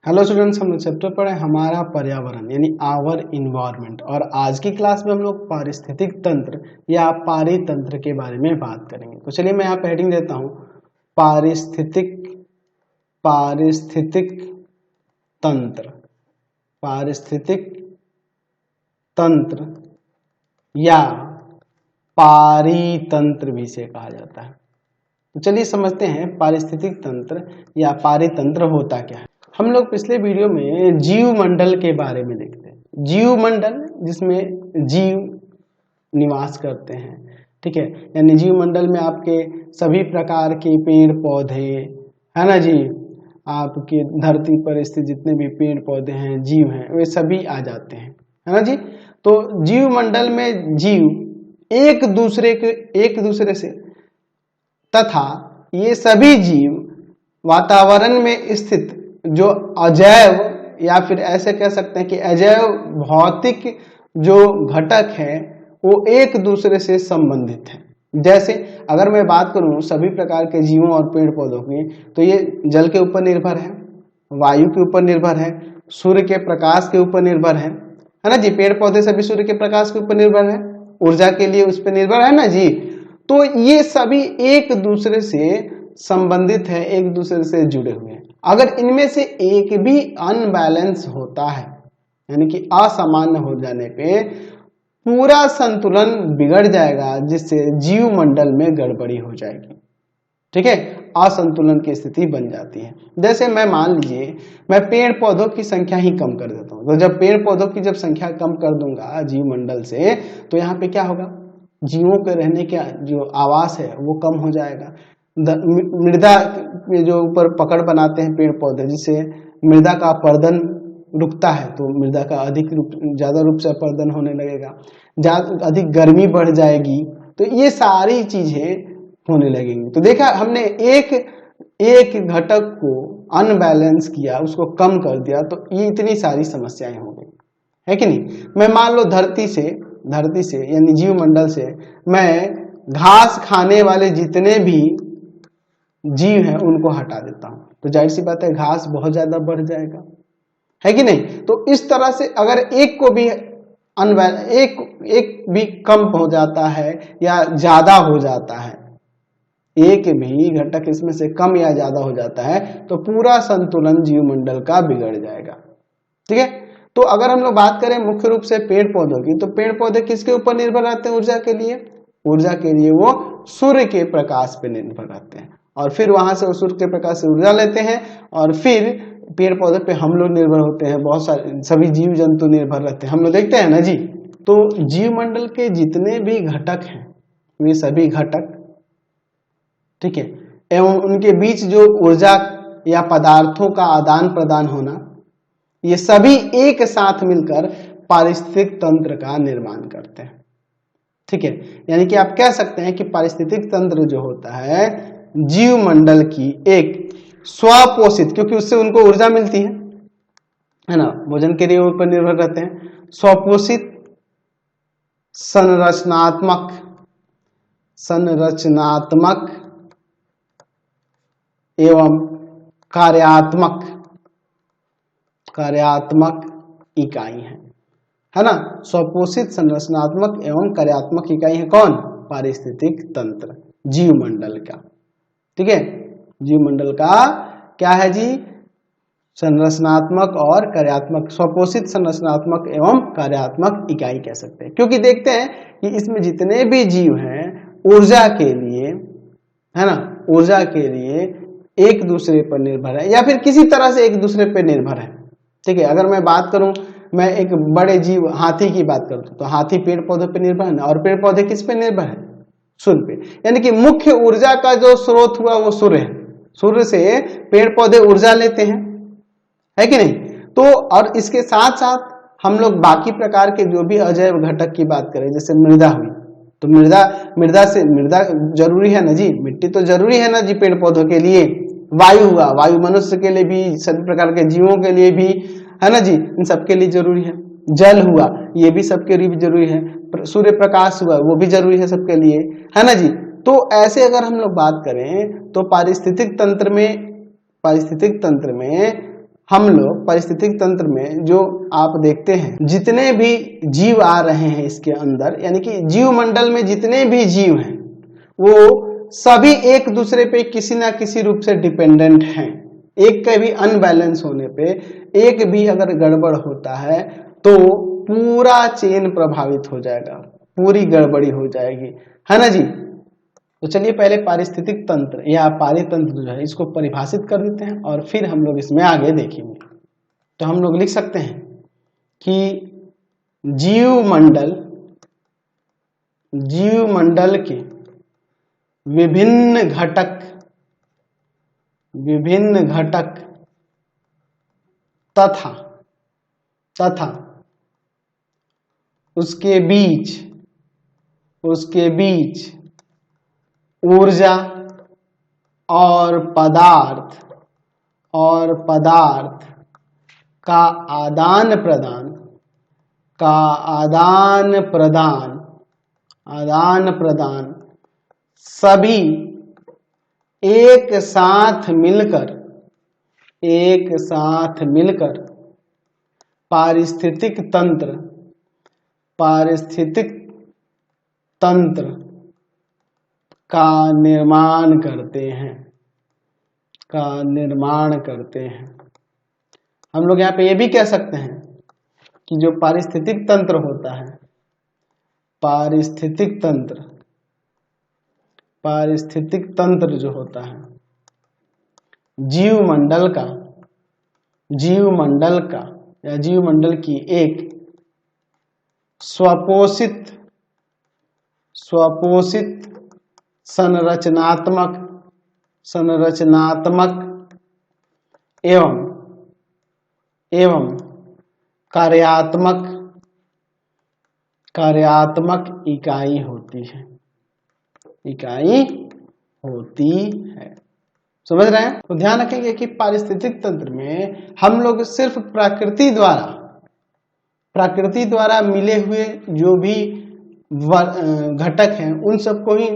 Hello students, हम लोग chapter पढ़े हमारा पर्यावरण यानी आवर इन्वायरमेंट। और आज की क्लास में हम लोग पारिस्थितिक तंत्र या पारितंत्र के बारे में बात करेंगे। तो चलिए मैं यहाँ पे हेडिंग देता हूँ पारिस्थितिक तंत्र। पारिस्थितिक तंत्र या पारितंत्र भी इसे कहा जाता है। तो चलिए समझते हैं पारिस्थितिक तंत्र या पारितंत्र होता क्या है। हम लोग पिछले वीडियो में जीव मंडल के बारे में देखते हैं। जीव मंडल जिसमें जीव निवास करते हैं, ठीक है। यानी जीव मंडल में आपके सभी प्रकार के पेड़ पौधे, है ना जी, आपके धरती पर स्थित जितने भी पेड़ पौधे हैं, जीव हैं, वे सभी आ जाते हैं, है ना जी। तो जीव मंडल में जीव एक दूसरे से तथा ये सभी जीव वातावरण में स्थित जो अजैव या फिर ऐसे कह सकते हैं कि अजैव भौतिक जो घटक है वो एक दूसरे से संबंधित है। जैसे अगर मैं बात करूं सभी प्रकार के जीवों और पेड़ पौधों की, तो ये जल के ऊपर निर्भर है, वायु के ऊपर निर्भर है, सूर्य के प्रकाश के ऊपर निर्भर है ना जी। पेड़ पौधे सभी सूर्य के प्रकाश के ऊपर निर्भर है, ऊर्जा के लिए उस पर निर्भर है ना जी। तो ये सभी एक दूसरे से संबंधित है, एक दूसरे से जुड़े हुए हैं। अगर इनमें से एक भी अनबैलेंस होता है यानी कि असामान्य हो जाने पे पूरा संतुलन बिगड़ जाएगा, जिससे जीव मंडल में गड़बड़ी हो जाएगी, ठीक है। असंतुलन की स्थिति बन जाती है। जैसे मैं मान लीजिए मैं पेड़ पौधों की संख्या ही कम कर देता हूँ, तो जब पेड़ पौधों की संख्या कम कर दूंगा जीव मंडल से, तो यहाँ पे क्या होगा, जीवों के रहने का जो आवास है वो कम हो जाएगा। मृदा के जो ऊपर पकड़ बनाते हैं पेड़ पौधे, जिससे मृदा का अपरदन रुकता है, तो मृदा का ज्यादा रूप से अपरदन होने लगेगा, अधिक गर्मी बढ़ जाएगी, तो ये सारी चीजें होने लगेंगी। तो देखा हमने एक घटक को अनबैलेंस किया, उसको कम कर दिया, तो ये इतनी सारी समस्याएं हो गई, है कि नहीं। मैं मान लो धरती से यानी जीव मंडल से मैं घास खाने वाले जितने भी जीव हैं उनको हटा देता हूं, तो जाहिर सी बात है घास बहुत ज्यादा बढ़ जाएगा, है कि नहीं। तो इस तरह से अगर एक को भी एक भी कम हो जाता है या ज्यादा हो जाता है, एक भी घटक इसमें से कम या ज्यादा हो जाता है, तो पूरा संतुलन जीव मंडल का बिगड़ जाएगा, ठीक है। तो अगर हम लोग बात करें मुख्य रूप से पेड़ पौधों की, तो पेड़ पौधे किसके ऊपर निर्भर रहते हैं ऊर्जा के लिए वो सूर्य के प्रकाश पे निर्भर रहते हैं, और फिर वहां से सूर्य के प्रकाश से ऊर्जा लेते हैं, और फिर पेड़ पौधे पे हम लोग निर्भर होते हैं, बहुत सारे सभी जीव जंतु निर्भर रहते हैं, हम लोग देखते हैं ना जी। तो जीव मंडल के जितने भी घटक हैं वे सभी घटक, ठीक है, एवं उनके बीच जो ऊर्जा या पदार्थों का आदान प्रदान होना, ये सभी एक साथ मिलकर पारिस्थितिक तंत्र का निर्माण करते हैं, ठीक है। यानी कि आप कह सकते हैं कि पारिस्थितिक तंत्र जो होता है जीव मंडल की एक स्वपोषित, क्योंकि उससे उनको ऊर्जा मिलती है ना, भोजन के लिए ऊपर निर्भर रहते हैं, स्वपोषित संरचनात्मक एवं कार्यात्मक इकाई है ना। स्वपोषित संरचनात्मक एवं कार्यात्मक इकाई है कौन, पारिस्थितिक तंत्र जीव मंडल का, ठीक है। जीव मंडल का क्या है जी, संरचनात्मक और कार्यात्मक, स्वपोषित संरचनात्मक एवं कार्यात्मक इकाई कह सकते हैं, क्योंकि देखते हैं कि इसमें जितने भी जीव हैं ऊर्जा के लिए, है ना, ऊर्जा के लिए एक दूसरे पर निर्भर है या फिर किसी तरह से एक दूसरे पर निर्भर है, ठीक है। अगर मैं बात करूं, मैं एक बड़े जीव हाथी की बात करता हूं, तो हाथी पेड़ पौधे पर निर्भर है ना, और पेड़ पौधे किस पे निर्भर है, सूर्य पे। यानी कि मुख्य ऊर्जा का जो स्रोत हुआ वो सूर्य है, सूर्य से पेड़ पौधे ऊर्जा लेते हैं, है कि नहीं। तो और इसके साथ साथ हम लोग बाकी प्रकार के जो भी अजैव घटक की बात करें, जैसे मृदा हुई, तो मृदा जरूरी है ना जी, मिट्टी तो जरूरी है ना जी पेड़ पौधों के लिए। वायु हुआ, वायु मनुष्य के लिए भी, सभी प्रकार के जीवों के लिए भी, है ना जी, इन सबके लिए जरूरी है। जल हुआ, ये भी सबके लिए भी जरूरी है। सूर्य प्रकाश हुआ, वो भी जरूरी है सबके लिए, है ना जी। तो ऐसे अगर हम लोग बात करें तो पारिस्थितिक तंत्र में हम लोग पारिस्थितिक तंत्र में जो आप देखते हैं जितने भी जीव आ रहे हैं इसके अंदर, यानी कि जीव मंडल में जितने भी जीव हैं वो सभी एक दूसरे पे किसी ना किसी रूप से डिपेंडेंट हैं। एक का भी अनबैलेंस होने पे, एक भी अगर गड़बड़ होता है तो पूरा चेन प्रभावित हो जाएगा, पूरी गड़बड़ी हो जाएगी, है ना जी। तो चलिए पहले पारिस्थितिक तंत्र या पारितंत्र जो है इसको परिभाषित कर देते हैं और फिर हम लोग इसमें आगे देखेंगे। तो हम लोग लिख सकते हैं कि जीव मंडल के विभिन्न घटक तथा उसके बीच ऊर्जा और पदार्थ का आदान प्रदान सभी एक साथ मिलकर पारिस्थितिक तंत्र का निर्माण करते हैं। हम लोग यहाँ पे ये भी कह सकते हैं कि जो पारिस्थितिक तंत्र होता है, पारिस्थितिक तंत्र जो होता है जीव मंडल की एक स्वपोषित संरचनात्मक एवं कार्यात्मक इकाई होती है। समझ रहे हैं? तो ध्यान रखेंगे कि पारिस्थितिक तंत्र में हम लोग सिर्फ प्रकृति द्वारा मिले हुए जो भी घटक हैं उन सबको ही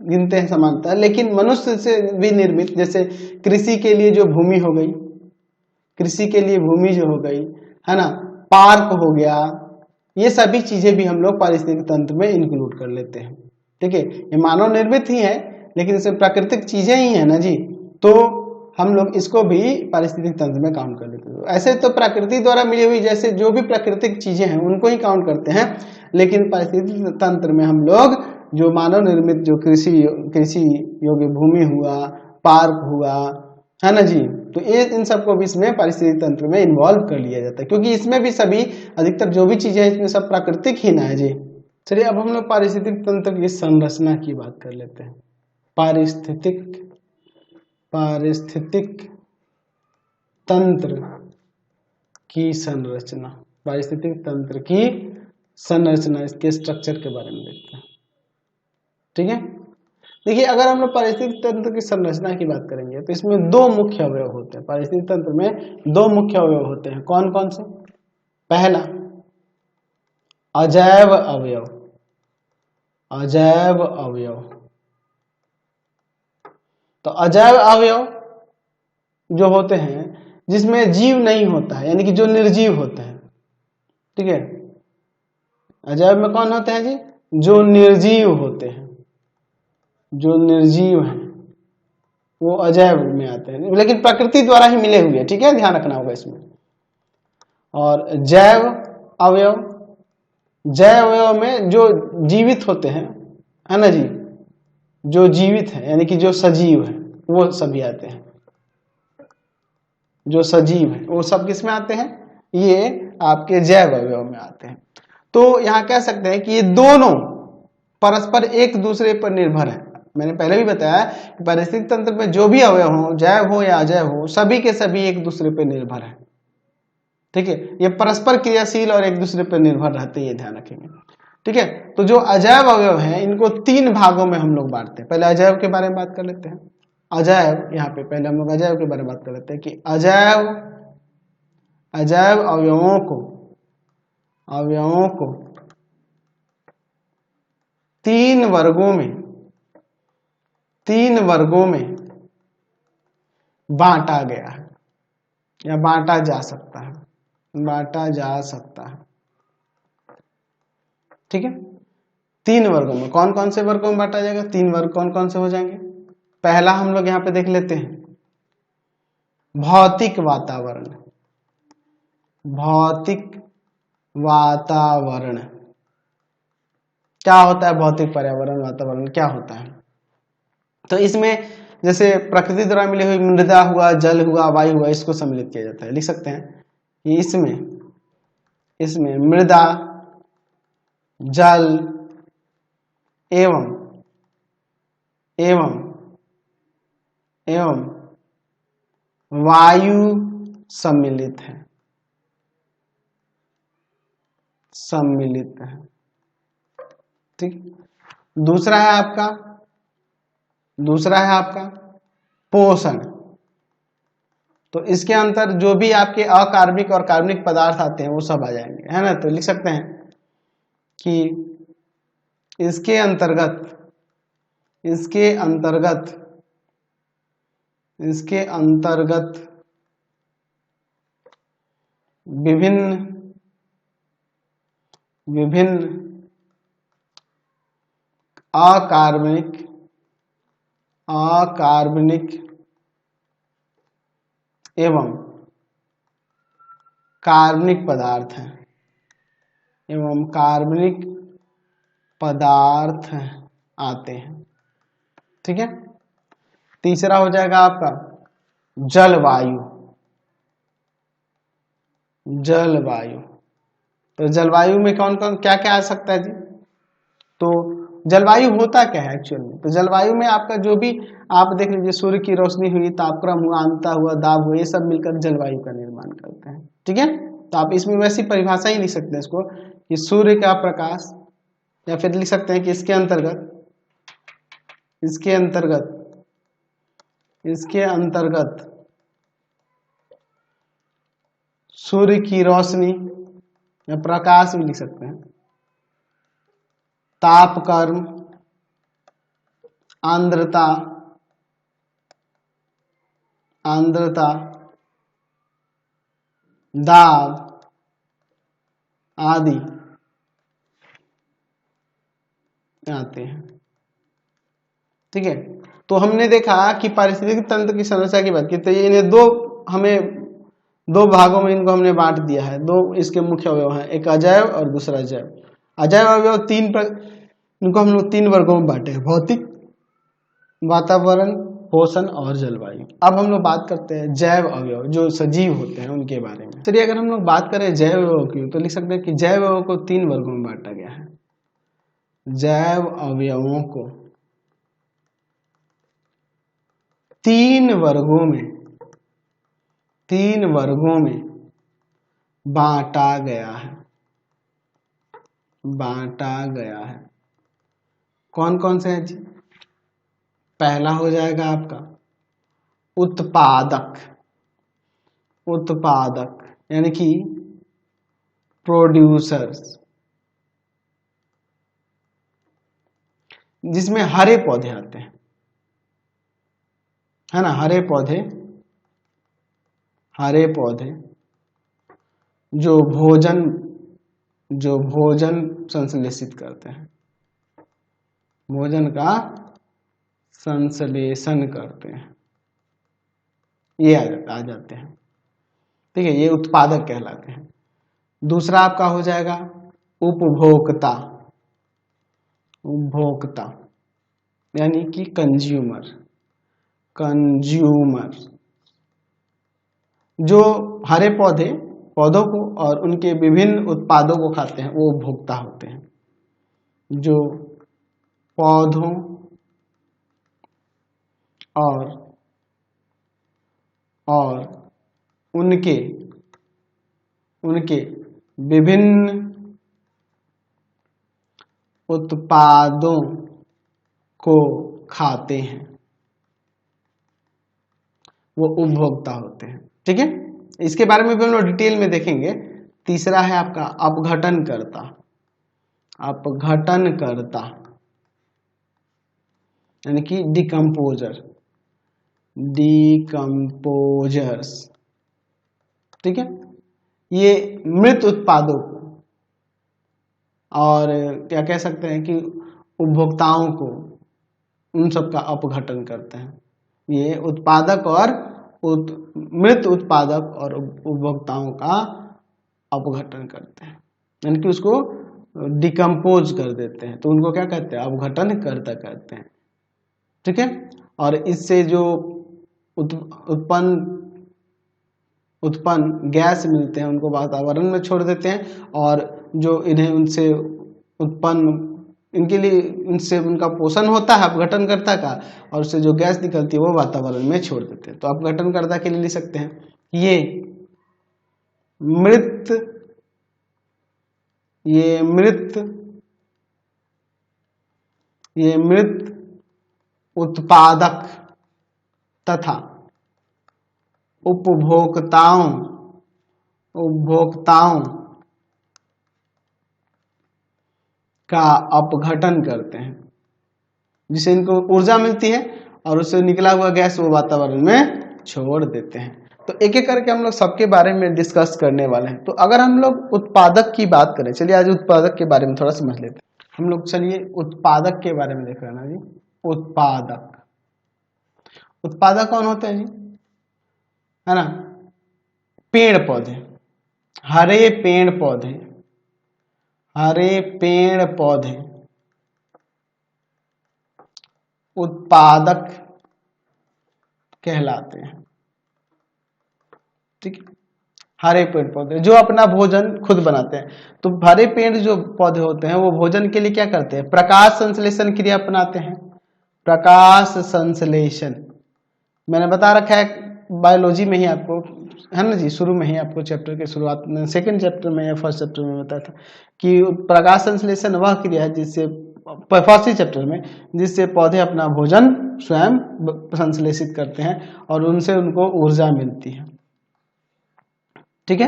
गिनते हैं समानता, लेकिन मनुष्य से भी निर्मित, जैसे कृषि के लिए जो भूमि हो गई, कृषि के लिए भूमि जो हो गई, है ना, पार्क हो गया, ये सभी चीजें भी हम लोग पारिस्थितिक तंत्र में इंक्लूड कर लेते हैं। ठीक है, ये मानव निर्मित ही है लेकिन इसमें प्राकृतिक चीजें ही है ना जी, तो हम लोग इसको भी पारिस्थितिक तंत्र में काउंट कर लेते हैं। ऐसे तो प्रकृति द्वारा मिली हुई जैसे जो भी प्राकृतिक चीजें हैं उनको ही काउंट करते हैं, लेकिन पारिस्थितिक तंत्र में हम लोग जो मानव निर्मित जो कृषि योग्य भूमि हुआ, पार्क हुआ, है ना जी, तो ये इन सबको भी इसमें पारिस्थितिक तंत्र में इन्वॉल्व कर लिया जाता है, क्योंकि इसमें भी सभी अधिकतर जो भी चीजें हैं इसमें सब प्राकृतिक ही ना है जी। चलिए अब हम लोग पारिस्थितिक तंत्र की संरचना की बात कर लेते हैं। पारिस्थितिक तंत्र की संरचना, पारिस्थितिक तंत्र की संरचना, इसके स्ट्रक्चर के बारे में देखते हैं। ठीक है, देखिए अगर हम लोग पारिस्थितिक तंत्र की संरचना की बात करेंगे तो इसमें दो मुख्य अवयव होते हैं। पारिस्थितिक तंत्र में दो मुख्य अवयव होते हैं। कौन कौन से? पहला अजैव अवयव। तो अजैव अवयव जो होते हैं जिसमें जीव नहीं होता है, यानी कि जो निर्जीव होते हैं। ठीक है, अजैव में कौन होते हैं जी? जो निर्जीव होते हैं, जो निर्जीव हैं वो अजैव में आते हैं, लेकिन प्रकृति द्वारा ही मिले हुए। ठीक है, ध्यान रखना होगा इसमें। और जैव अवयव में जो जीवित होते हैं, है ना जी, जो जीवित है यानी कि जो सजीव है वो सभी आते हैं। जो सजीव है वो सब किस में आते हैं? ये आपके जैव अवयव में आते हैं। तो यहाँ कह सकते हैं कि ये दोनों परस्पर एक दूसरे पर निर्भर है। मैंने पहले भी बताया कि पारिस्थितिक तंत्र में जो भी अवयव हो, जैव हो या अजैव हो, सभी के सभी एक दूसरे पर निर्भर है। ठीक है, ये परस्पर क्रियाशील और एक दूसरे पर निर्भर रहते हैं, ये ध्यान रखेंगे। ठीक है, तो जो अजैव अवयव है इनको तीन भागों में हम लोग बांटते हैं। पहले अजैव के बारे में बात कर लेते हैं। अजैव, यहाँ पे पहले हम लोग अजैव के बारे में बात कर लेते हैं कि अजैव अवयवों को तीन वर्गों में बांटा गया है। या बांटा जा सकता है, बांटा जा सकता है। ठीक है, 3 वर्गों में। कौन कौन से वर्गों में बांटा जाएगा? 3 वर्ग कौन कौन से हो जाएंगे? पहला हम लोग यहां पे देख लेते हैं, भौतिक वातावरण। भौतिक वातावरण क्या होता है? भौतिक पर्यावरण, वातावरण क्या होता है? तो इसमें जैसे प्रकृति द्वारा मिली हुई मृदा हुआ, जल हुआ, वायु हुआ, इसको सम्मिलित किया जाता है। लिख सकते हैं कि इसमें मृदा, जल एवं वायु सम्मिलित है, ठीक। दूसरा है आपका पोषण। तो इसके अंतर जो भी आपके अकार्बनिक और कार्बनिक पदार्थ आते हैं वो सब आ जाएंगे, है ना। तो लिख सकते हैं कि इसके अंतर्गत विभिन्न अकार्बनिक एवं कार्बनिक पदार्थ आते हैं। ठीक है। तीसरा हो जाएगा आपका जलवायु। तो जलवायु में कौन कौन क्या क्या आ सकता है जी? तो जलवायु होता क्या है एक्चुअल में? तो जलवायु में आपका जो भी आप देख लीजिए, सूर्य की रोशनी हुई, तापक्रम हुआ, आर्द्रता हुआ, दाब हुआ, ये सब मिलकर जलवायु का निर्माण करते हैं। ठीक है। तो आप इसमें वैसी परिभाषा ही लिख सकते हैं इसको कि सूर्य का प्रकाश, या फिर लिख सकते हैं कि इसके अंतर्गत सूर्य की रोशनी या प्रकाश भी लिख सकते हैं, तापक्रम, आर्द्रता, दाब आदि आते हैं। ठीक है। तो हमने देखा कि पारिस्थितिक तंत्र की समस्या की बात की, तो इन्हें दो भागों में इनको हमने बांट दिया है। दो इसके मुख्य अवयव हैं, एक अजैव और दूसरा जैव। अजैव अवयव इनको हम लोग 3 वर्गों में बांटे हैं, भौतिक, वातावरण, पोषण और जलवायु। अब हम लोग बात करते हैं जैव अवयव, जो सजीव होते हैं उनके बारे में। चलिए, अगर हम लोग बात करें जैव अवयव की, तो लिख सकते हैं कि जैव अवयव को 3 वर्गों में बांटा गया है। जैव अवयवों को 3 वर्गों में बांटा गया है। कौन कौन से हैं जी? पहला हो जाएगा आपका उत्पादक यानी कि प्रोड्यूसर्स, जिसमें हरे पौधे आते हैं, है ना। हरे पौधे जो भोजन संश्लेषित करते हैं, भोजन का संश्लेषण करते हैं, ये आ जाते हैं। ठीक है, ये उत्पादक कहलाते हैं। दूसरा आपका हो जाएगा उपभोक्ता यानी कि कंज्यूमर, जो हरे पौधों को और उनके विभिन्न उत्पादों को खाते हैं, वो उपभोक्ता होते हैं। जो पौधों और उनके विभिन्न उत्पादों को खाते हैं, वो उपभोक्ता होते हैं। ठीक है। इसके बारे में भी हम लोग डिटेल में देखेंगे। तीसरा है आपका अपघटनकर्ता यानी कि डिकम्पोजर्स, ठीक है। ये मृत उत्पादों को और क्या कह सकते हैं कि उपभोक्ताओं को, उन सब का अपघटन करते हैं। ये उत्पादक और मृत उत्पादक और उपभोक्ताओं का अपघटन करते हैं, यानी कि उसको डिकम्पोज कर देते हैं। तो उनको क्या कहते हैं? अपघटन करता कहते हैं। ठीक है। और इससे जो उत्पन्न गैस मिलते हैं उनको वातावरण में छोड़ देते हैं, और जो इन्हें उनसे उत्पन्न, इनके लिए इनसे उनका पोषण होता है अपघटनकर्ता का, और उससे जो गैस निकलती है वो वातावरण में छोड़ देते हैं। तो अपघटनकर्ता के लिए लिख सकते हैं ये मृत उत्पादक तथा उपभोक्ताओं का अपघटन करते हैं, जिससे इनको ऊर्जा मिलती है और उससे निकला हुआ गैस वो वातावरण में छोड़ देते हैं। तो एक एक करके हम लोग सबके बारे में डिस्कस करने वाले हैं। तो अगर हम लोग उत्पादक की बात करें, चलिए आज उत्पादक के बारे में थोड़ा समझ लेते हैं हम लोग। चलिए उत्पादक के बारे में देख रहे हैं ना जी। उत्पादक कौन होते हैं जी? है ना, पेड़ पौधे, हरे पेड़ पौधे उत्पादक कहलाते हैं। ठीक है। हरे पेड़ पौधे जो अपना भोजन खुद बनाते हैं। तो हरे पेड़ जो पौधे होते हैं वो भोजन के लिए क्या करते हैं? प्रकाश संश्लेषण क्रिया अपनाते हैं। प्रकाश संश्लेषण मैंने बता रखा है बायोलॉजी में ही आपको, है ना जी, शुरू में ही आपको चैप्टर के शुरुआत में, सेकंड चैप्टर में या फर्स्ट चैप्टर में बताया था कि प्रकाश संश्लेषण वह क्रिया है जिससे, फर्स्ट चैप्टर में, जिससे पौधे अपना भोजन स्वयं संश्लेषित करते हैं और उनसे उनको ऊर्जा मिलती है। ठीक है।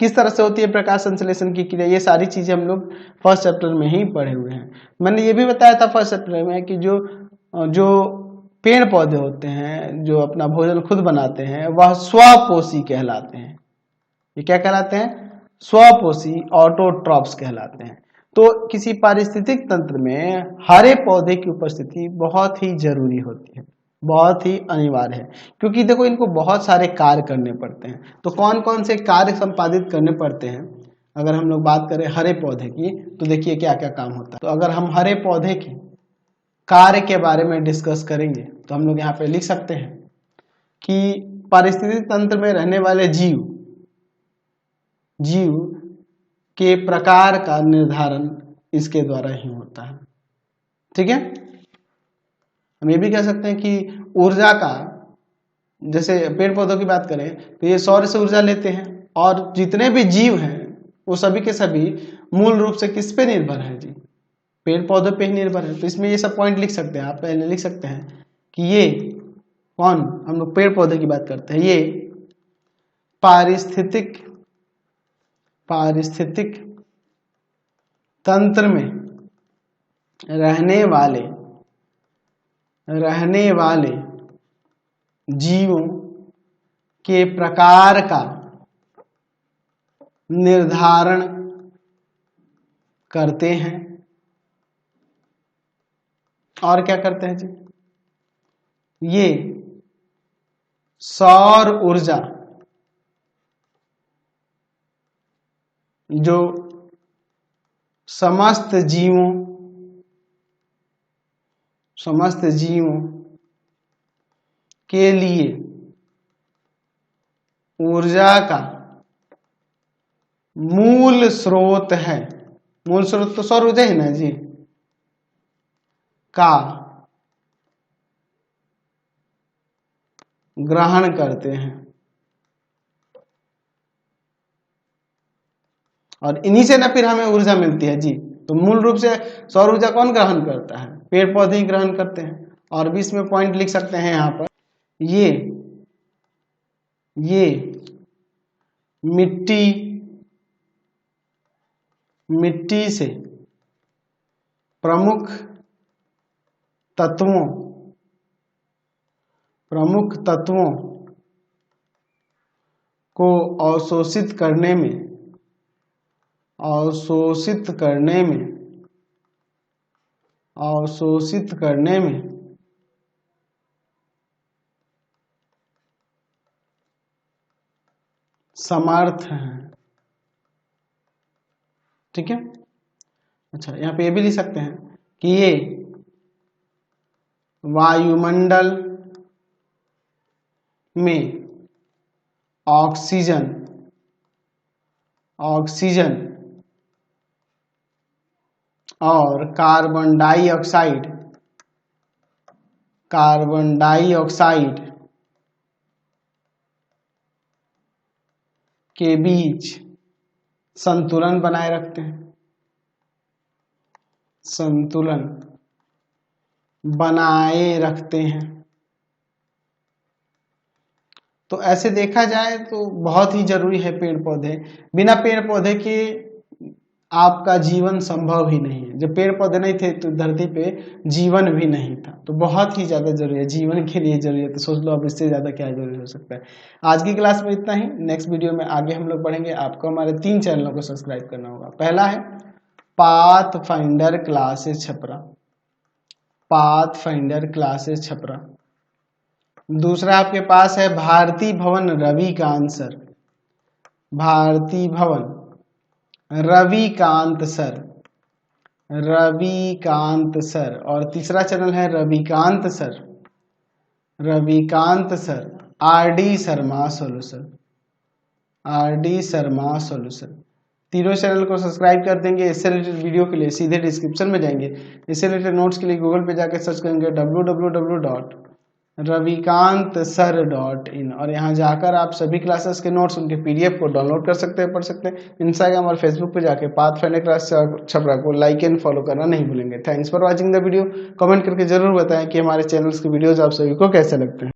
किस तरह से होती है प्रकाश संश्लेषण की क्रिया, ये सारी चीजें हम लोग फर्स्ट चैप्टर में ही पढ़े हुए हैं। मैंने ये भी बताया था फर्स्ट चैप्टर में कि जो पेड़ पौधे होते हैं जो अपना भोजन खुद बनाते हैं वह स्वपोषी कहलाते हैं। ये क्या कहलाते हैं? स्वपोषी, ऑटोट्रॉप्स कहलाते हैं। तो किसी पारिस्थितिक तंत्र में हरे पौधे की उपस्थिति बहुत ही जरूरी होती है, बहुत ही अनिवार्य है, क्योंकि देखो इनको बहुत सारे कार्य करने पड़ते हैं। तो कौन कौन से कार्य संपादित करने पड़ते हैं? अगर हम लोग बात करें हरे पौधे की, तो देखिए क्या क्या काम होता है। तो अगर हम हरे पौधे के कार्य के बारे में डिस्कस करेंगे तो हम लोग यहाँ पे लिख सकते हैं कि पारिस्थितिक तंत्र में रहने वाले जीव के प्रकार का निर्धारण इसके द्वारा ही होता है। ठीक है। हम ये भी कह सकते हैं कि ऊर्जा का, जैसे पेड़ पौधों की बात करें तो ये सौर से ऊर्जा लेते हैं, और जितने भी जीव हैं वो सभी के सभी मूल रूप से किस पे निर्भर है जी? पेड़ पौधों पे ही निर्भर है। तो इसमें ये सब पॉइंट लिख सकते हैं, आप पहले लिख सकते हैं कि ये कौन, हम लोग पेड़ पौधे की बात करते हैं, ये पारिस्थितिक तंत्र में रहने वाले जीवों के प्रकार का निर्धारण करते हैं। और क्या करते हैं जी? ये सौर ऊर्जा जो समस्त जीवों के लिए ऊर्जा का मूल स्रोत है, मूल स्रोत तो सौर ऊर्जा ही ना जी, का ग्रहण करते हैं। और इन्हीं से ना फिर हमें ऊर्जा मिलती है जी। तो मूल रूप से सौर ऊर्जा कौन ग्रहण करता है? पेड़ पौधे ही ग्रहण करते हैं। और भी इसमें पॉइंट लिख सकते हैं यहाँ पर, ये मिट्टी से प्रमुख तत्वों को अवशोषित करने में समर्थ हैं। ठीक है। अच्छा, यहाँ पे ये भी लिख सकते हैं कि ये वायुमंडल में ऑक्सीजन और कार्बन डाइऑक्साइड के बीच संतुलन बनाए रखते हैं। तो ऐसे देखा जाए तो बहुत ही जरूरी है पेड़ पौधे। बिना पेड़ पौधे के आपका जीवन संभव ही नहीं है। जब पेड़ पौधे नहीं थे तो धरती पे जीवन भी नहीं था। तो बहुत ही ज्यादा जरूरी है, जीवन के लिए जरूरी है। तो सोच लो अब इससे ज्यादा क्या जरूरी हो सकता है। आज की क्लास में इतना ही। नेक्स्ट वीडियो में आगे हम लोग बढ़ेंगे। आपको हमारे 3 चैनलों को सब्सक्राइब करना होगा। पहला है पाथफाइंडर क्लासेस छपरा। दूसरा आपके पास है भारती भवन रविकांत सर। और तीसरा चैनल है Ravikant sir RD Sharma solution. तीनों चैनल को सब्सक्राइब कर देंगे। इससे रिलेटेड वीडियो के लिए सीधे डिस्क्रिप्शन में जाएंगे। इससे रिलेटेड नोट्स के लिए गूगल पे जाकर सर्च करेंगे www.ravikantsir.in और यहाँ जाकर आप सभी क्लासेस के नोट्स, उनके पीडीएफ को डाउनलोड कर सकते हैं, पढ़ सकते हैं। इंस्टाग्राम और फेसबुक पे जाके पाथफाइंडर क्लास छपरा को लाइक एंड फॉलो करना नहीं भूलेंगे। Thanks for watching the video. Comment करके जरूर बताएं कि हमारे चैनल्स की वीडियोज आप सभी को कैसे लगते हैं।